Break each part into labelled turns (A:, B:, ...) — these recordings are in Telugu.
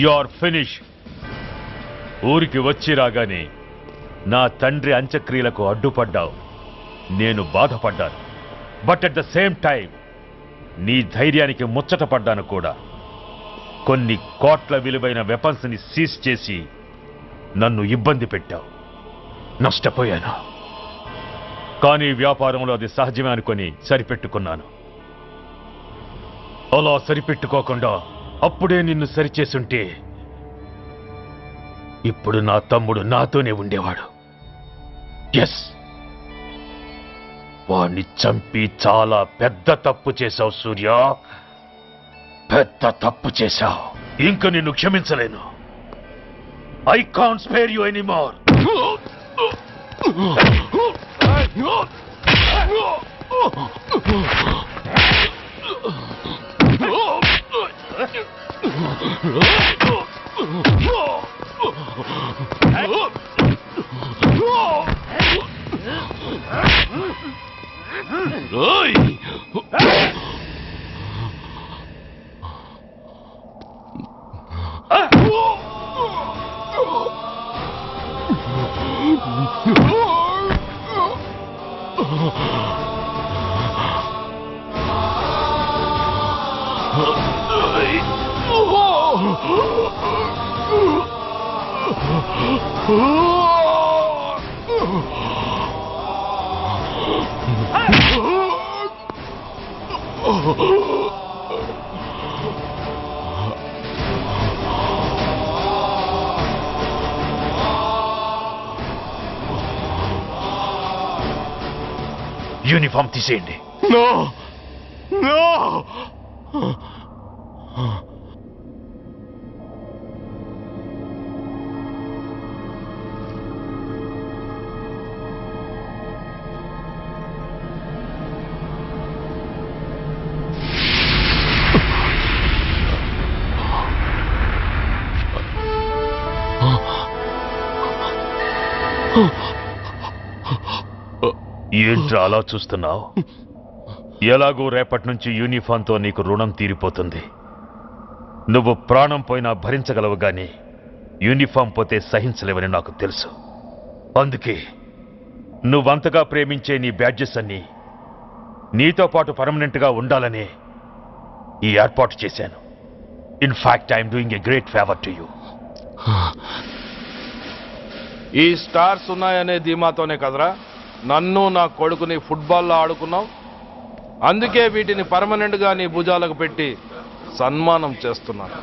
A: You are finish. ఊరికి వచ్చి రాగానే నా తండ్రి అంత్యక్రియలకు అడ్డుపడ్డావు. నేను బాధపడ్డాను. But at the same time నీ ధైర్యానికి ముచ్చటపడ్డాను కూడా. కొన్ని కోట్ల విలువైన వెపన్స్ ని సీజ్ చేసి నన్ను ఇబ్బంది పెట్టావు. నష్టపోయాను. కానీ వ్యాపారంలో అది సహజమే అనుకొని సరిపెట్టుకున్నాను. అలా సరిపెట్టుకోకుండా అప్పుడే నిన్ను సరిచేసుంటే ఇప్పుడు నా తమ్ముడు నాతోనే ఉండేవాడు. ఎస్, వాణ్ణి చంపి చాలా పెద్ద తప్పు చేశావు సూర్య. పెద్ద తప్పు చేశావు. ఇంక నిన్ను క్షమించలేను. I can't spare you anymore. Uniform తీసేయండి.
B: No no.
A: ఏంట్రా అలా చూస్తున్నావు? ఎలాగూ రేపటి నుంచి యూనిఫామ్తో నీకు రుణం తీరిపోతుంది. నువ్వు ప్రాణం పోయినా భరించగలవు గాని యూనిఫామ్ పోతే సహించలేవని నాకు తెలుసు. అందుకే నువ్వంతగా ప్రేమించే నీ బ్యాడ్జెస్ అన్నీ నీతో పాటు పర్మనెంట్గా ఉండాలని ఈ ఏర్పాటు చేశాను. In fact I'm doing a great favour to you.
B: ఈ స్టార్స్ ఉన్నాయనే ధీమాతోనే కదరా నన్ను నా కొడుకుని ఫుట్బాల్లో ఆడుకున్నావు. అందుకే వీటిని పర్మనెంట్ గా నీ భుజాలకు పెట్టి సన్మానం చేస్తున్నాను.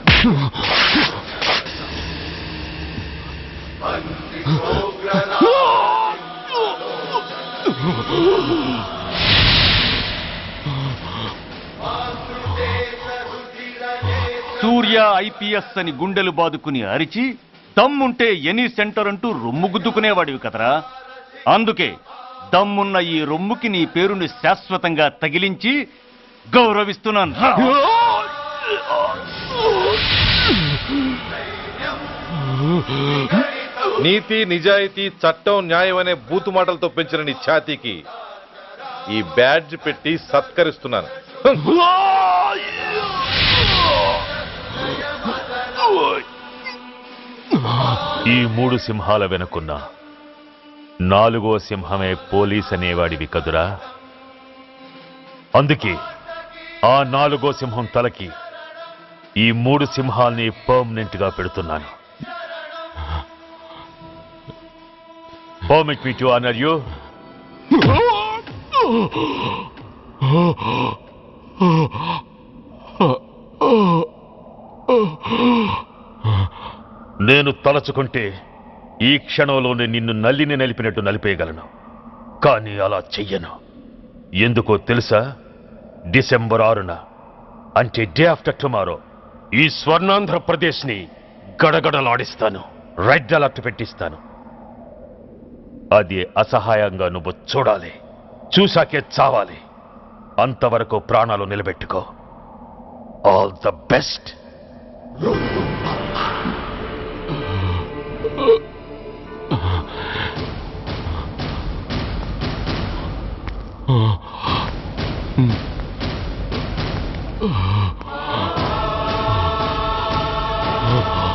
C: సూర్య ఐపీఎస్ అని గుండెలు బాదుకుని అరిచి దమ్ముంటే ఎనీ సెంటర్ అంటూ రొమ్ము గుద్దుకునేవాడివి కదరా. అందుకే దమ్మున్న ఈ రొమ్ముకి నీ పేరుని శాశ్వతంగా తగిలించి గౌరవిస్తున్నాను.
D: నీతి, నిజాయితీ, చట్టం, న్యాయం అనే బూతు మాటలతో పెంచిన నీ ఛాతీకి ఈ బ్యాడ్జ్ పెట్టి సత్కరిస్తున్నాను.
A: ఈ 3 సింహాల వెనుకున్న 4వ సింహమే పోలీస్ అనేవాడివి కదురా. అందుకే ఆ 4వ సింహం తలకి ఈ 3 సింహాల్ని పర్మనెంట్ గా పెడుతున్నాను. Permit me to honour you. నేను తలచుకుంటే ఈ క్షణంలోనే నిన్ను నల్లిని నలిపినట్టు నలిపేయగలను. కానీ అలా చెయ్యను. ఎందుకో తెలుసా? డిసెంబర్ 6న అంటే డే ఆఫ్టర్ టుమారో ఈ స్వర్ణాంధ్రప్రదేశ్ ని గడగడలాడిస్తాను. రెడ్ అలర్ట్ పెట్టిస్తాను. అది అసహాయంగా నువ్వు చూడాలి. చూశాకే చావాలి. అంతవరకు ప్రాణాలు నిలబెట్టుకో. All the best.
B: Oh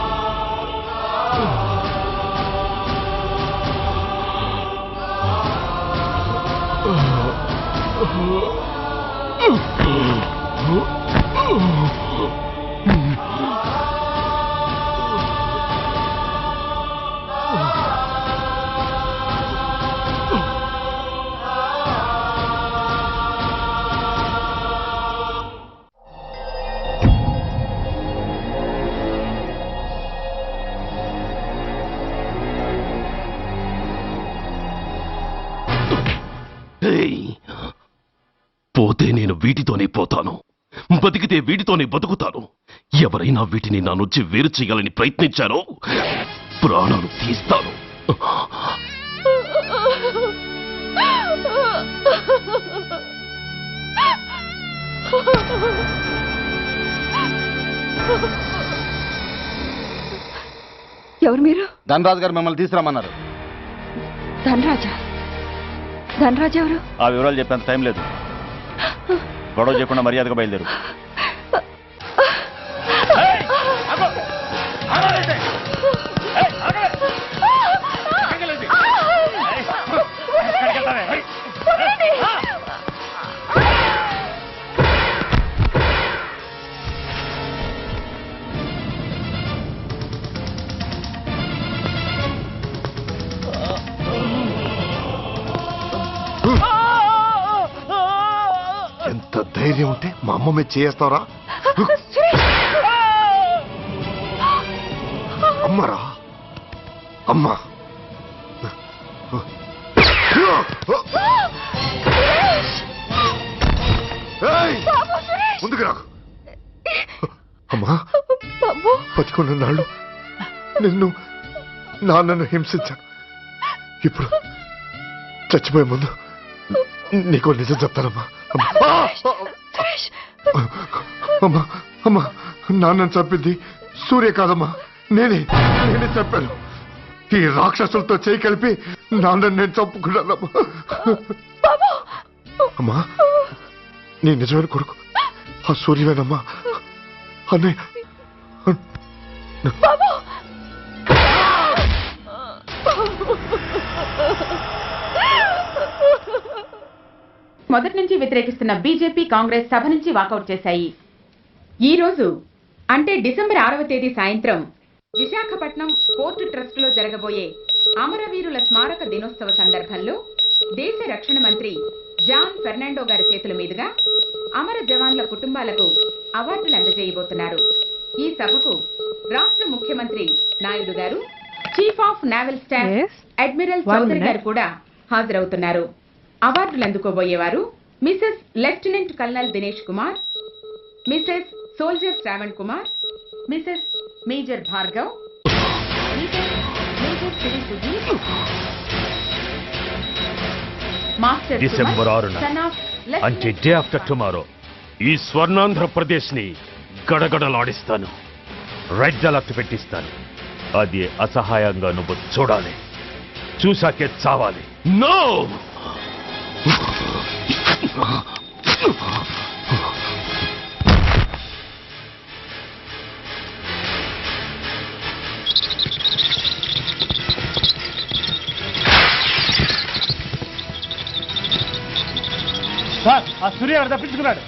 E: పోతే నేను వీటితోనే పోతాను, బతికితే వీటితోనే బతుకుతాను. ఎవరైనా వీటిని నా నుంచి వేరు చేయాలని ప్రయత్నించారో ప్రాణాలు తీస్తాను.
F: ఎవరు మీరు?
G: ధనరాజు గారు మిమ్మల్ని తీసుకురామన్నారు.
F: ధనరాజా? ధనరాజు ఎవరు?
C: ఆ వివరాలు చెప్పేంత టైం లేదు. గొడవ చేయకుండా మర్యాదగా బయలుదేరు.
H: ఎంత ధైర్యం ఉంటే మా అమ్మ మీద చేస్తావరా? అమ్మరా అమ్మా, ముందుకు రా అమ్మా. బతికున్న నాళ్ళు నిన్ను నాన్నను హింసించాను. ఇప్పుడు చచ్చిపోయే ముందు నీకో నిజం చెప్తానమ్మా. అమ్మా అమ్మా, నాన్నను చంపింది సూర్య కాదమ్మా, నేనే చెప్పాను. ఈ రాక్షసులతో చేయి కలిపి నాన్నని నేను చంపుకున్నానమ్మా. అమ్మా, నీ నిజమైన కొడుకు ఆ సూర్యవేనమ్మా. అన్నయ్య
I: మొదటి నుంచి వ్యతిరేకిస్తున్న బీజేపీ, కాంగ్రెస్ సభ నుంచి వాకౌట్ చేశాయి. ఈ రోజు అంటే డిసెంబర్ 6వ తేదీ సాయంత్రం విశాఖపట్నం పోర్టు ట్రస్టులో జరగబోయే అమరవీరుల స్మారక దినోత్సవ సందర్భంలో దేశ రక్షణ మంత్రి జాన్ ఫెర్నాండో గారి చేతుల మీదుగా అమర జవాన్ల కుటుంబాలకు అవార్డులు అందజేయబోతున్నారు. ఈ సభకు రాష్ట్ర ముఖ్యమంత్రి నాయుడు గారు, chief of naval staff admiral Chaudhari గారు కూడా హాజరవుతున్నారు. అవార్డులు అందుకోబోయేవారు Mrs lieutenant colonel Dinesh Kumar, Mrs soldier Shravan Kumar, Mrs major Bhargav, Mrs major Sri Sujeet, master
A: December 6న అంటే డే ఆఫ్టర్ టుమారో ఈ స్వర్ణాంధ్రప్రదేశ్ ని గడగడలాడిస్తాను. రెడ్ అలర్ట్ పెట్టిస్తాను. అది అసహాయంగా నువ్వు చూడాలి, చూసాకే చావాలి.
E: నో!
C: సార్, ఆ సూర్య గారు తప్పించుకున్నాడు.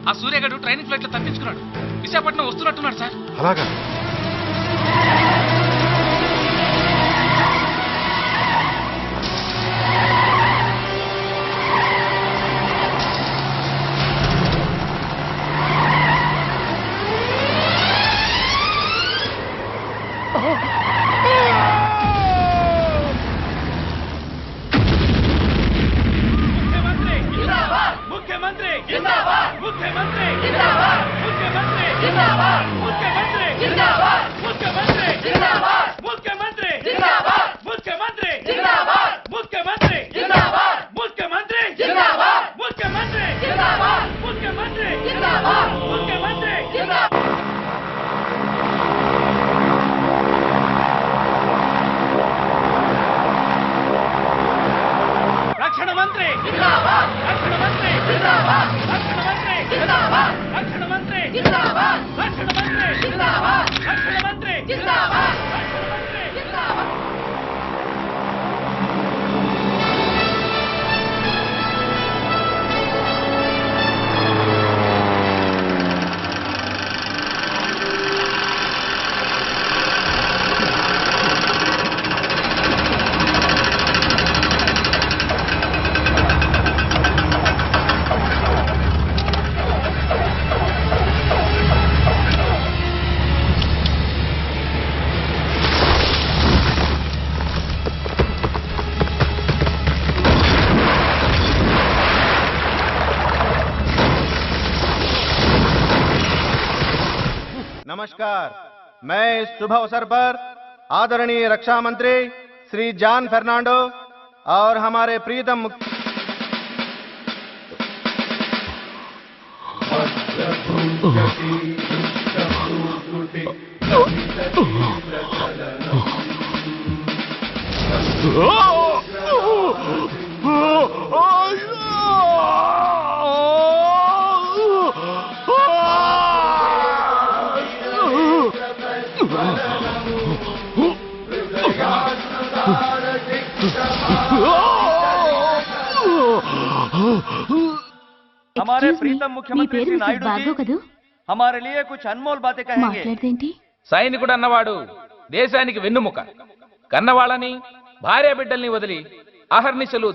J: ఆ సూర్యగాడు ట్రైనింగ్ ఫ్లైట్ లో తప్పించుకున్నాడు. విశాఖపట్నం వస్తున్నట్టున్నాడు సార్.
H: అలాగా?
G: नमस्कार, मैं इस शुभ अवसर पर आदरणीय रक्षा मंत्री श्री जॉन फर्नांडो और हमारे प्रीतम
C: हमारे प्रीतम मुख्यमंत्री श्री नायडू जी हमारे लिए कुछ अनमोल बातें कहेंगे.
J: సైనికుడు అన్నవాడు దేశానికి వెన్నుముక. కన్నవాళ్ళని భార్య బిడ్డల్ని వదిలి అహర్నిశలు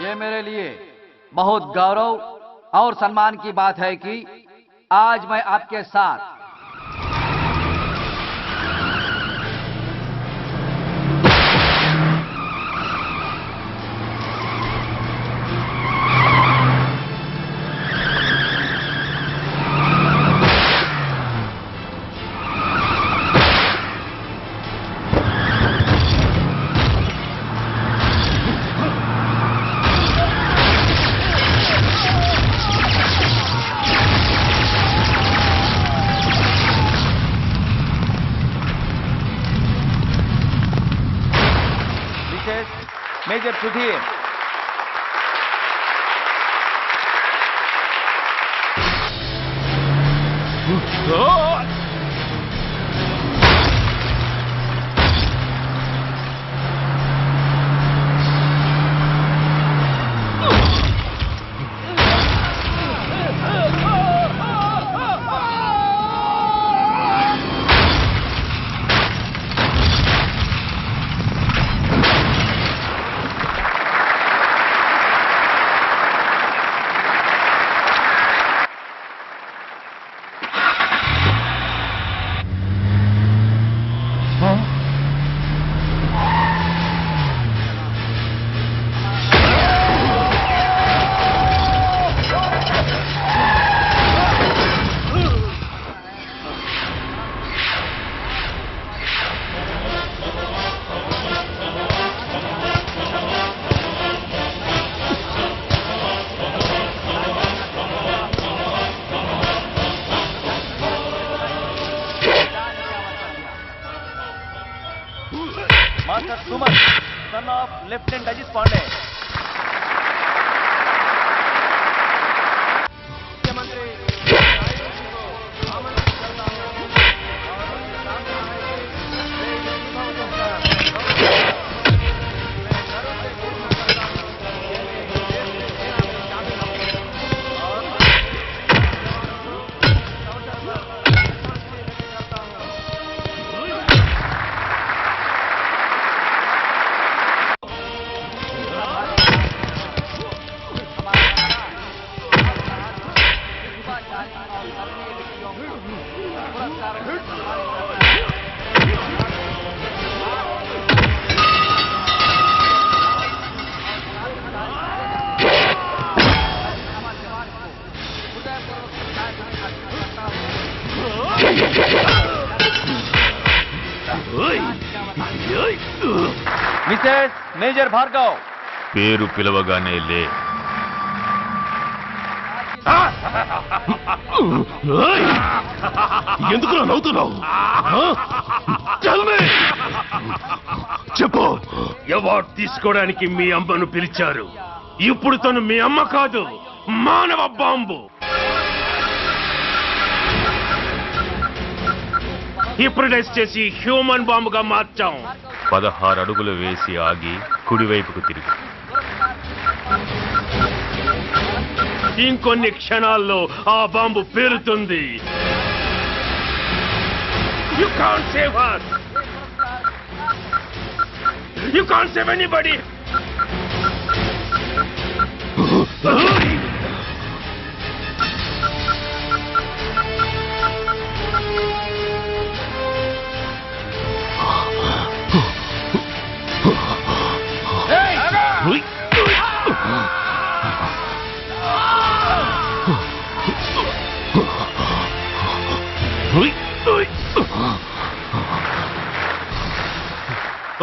K: ये मेरे लिए बहुत गौरव और सम्मान की बात है कि आज मैं आपके साथ Major Sudhir.
C: Master Suman son of lieutenant Ajit Pandey. Mrs major Bhargava
A: పేరు పిలవగానే లే.
E: ఎందుకు నవ్వుతున్నావు? చెప్పు. అవార్డు తీసుకోవడానికి మీ అమ్మను పిలిచారు. ఇప్పుడు తను మీ అమ్మ కాదు, మానవ బాంబు. హిప్నటైజ్ చేసి హ్యూమన్ బాంబుగా మార్చాం.
A: 16 అడుగులు వేసి ఆగి కుడివైపుకు తిరిగి.
E: ఇంకొన్ని క్షణాల్లో ఆ bomb పేలుతుంది. You can't save us. You can't save anybody.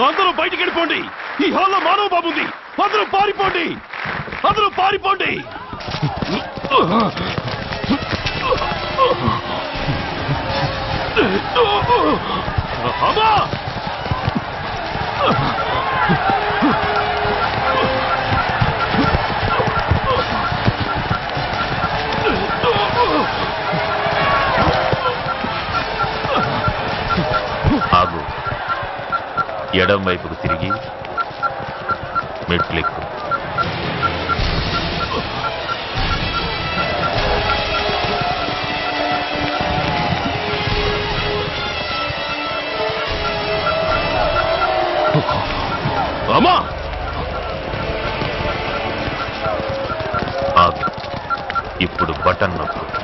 E: అందరూ బయటికి వెళ్ళిపోండి. ఈ హాల్లో మానవ బాబు ఉంది. అందరూ పారిపోండి. అందరూ పారిపోండి. అమ్మా!
A: ఆగు. ఎడం వైపుకు తిరిగి మెట్లెక్కు.
E: అమ్మా!
A: ఆగు. ఇప్పుడు బటన్ నొక్కు.